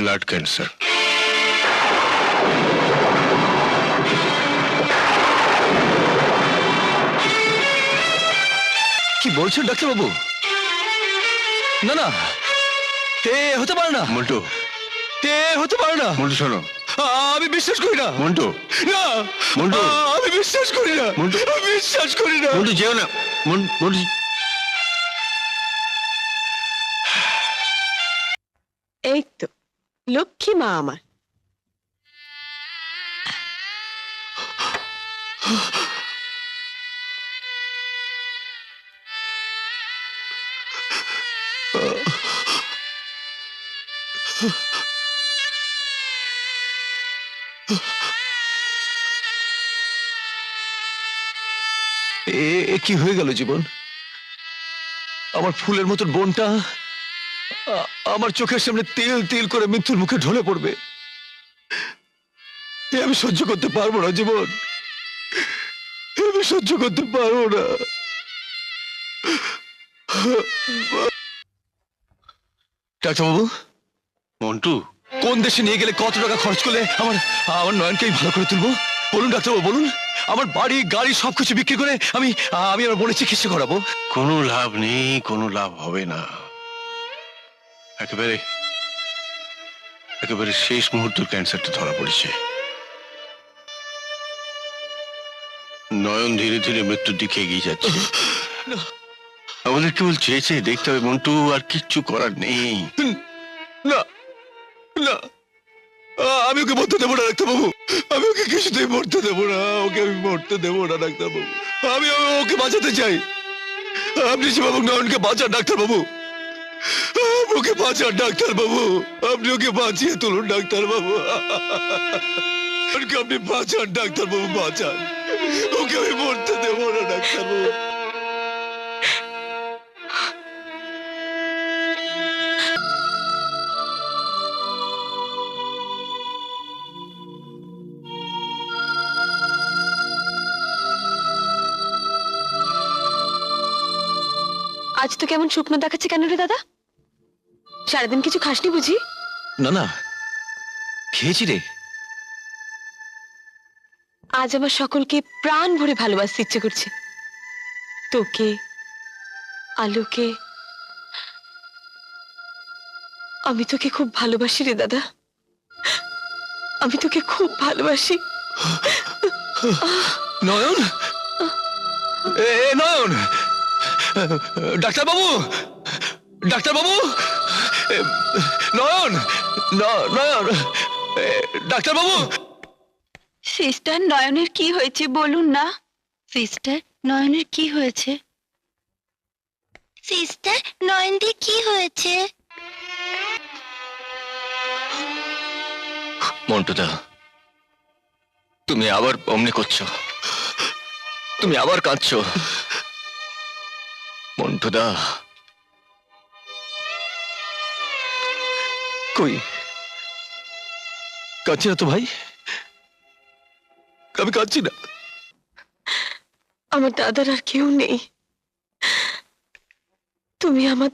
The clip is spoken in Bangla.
Blood cancer. কি বলছেন ডাক্তারবাবু? না না, তে হতে পারে না মন্টু, তে হতে পারে না। মন্টু শোনো। আমি বিশ্বাস করি না মন্টু, না মন্টু। আমি বিশ্বাস করি না মন্টু। আমি বিশ্বাস করি না। মন্টু যেও না। মন্টু। এই তো লক্ষ্মী মা আমার। এ কি হয়ে গেল জীবন? আমার ফুলের মতন বোনটা আমার চোখের সামনে তিল তিল করে মৃত্যুর মুখে ঢলে পড়বে। এ আমি সহ্য করতে পারবো না জীবন, আমি সহ্য করতে পারবো না। ডাক্তারবাবু, মন্টু, কোন দেশে নিয়ে গেলে কত টাকা খরচ করলে আমার আমার নয়নকে আমি ভালো করে তুলবো? বলুন ডাক্তারবাবু, বলুন। আমার বাড়ি গাড়ি সবকিছু বিক্রি করে আমি আমি আমার বোনের চিকিৎসা করাবো। কোনো লাভ নেই, কোনো লাভ হবে না। একেবারে একেবারে শেষ মুহূর্তের ক্যান্সারটা ধরা পড়েছে। নয়ন ধীরে ধীরে মৃত্যুর দিকে এগিয়ে যাচ্ছে। আমাদের কেবল চেয়ে চেয়ে দেখতে হবে মন্টু, আর কিচ্ছু করার নেই। না না, আমি ওকে মরতে দেবো না ডাক্তারবাবু, আমি ওকে কিছুতেই মরতে দেবো না, ওকে আমি মরতে দেবো না ডাক্তারবাবু। আমি ওকে বাঁচাতে চাই। আপনি শিবাবু নয়নকে বাঁচান ডাক্তারবাবু, ওকে বাঁচান ডাক্তারবাবু, আপনি ওকে বাঁচিয়ে তুলুন ডাক্তারবাবু, আপনি বাঁচান ডাক্তারবাবু, বাঁচান ওকে, আমি মরতে দেবো না ডাক্তারবাবু। আজ তো কেমন শুকনো দেখাচ্ছে কেন রে দাদা? সারাদিন কিছু খাসনি বুঝি? না না, খেয়েছি রে। আজ আমার সকলকে প্রাণ ভরে ভালোবাসতে ইচ্ছে করছে। তোকে, আলোকে। আমি তোকে খুব ভালোবাসি রে দাদা, আমি তোকে খুব ভালোবাসি। নয়ন, নয়ন, ডাক্তারবাবু, ডাক্তারবাবু, নয়ন, নয়ন, ডাক্তারবাবু। সিস্টার নয়নের কি হয়েছে বলুন না। সিস্টার নয়নের কি হয়েছে? সিস্টার নয়নদের কি হয়েছে? মন্টুদা, তুমি আবার অমনি করছো, তুমি আবার কাঁদছো। মন্টুদা, কই কাঁদছি না তো ভাই, আমি কাঁদছি না। আমার দাদার আর কেউ নেই, তুমি আমার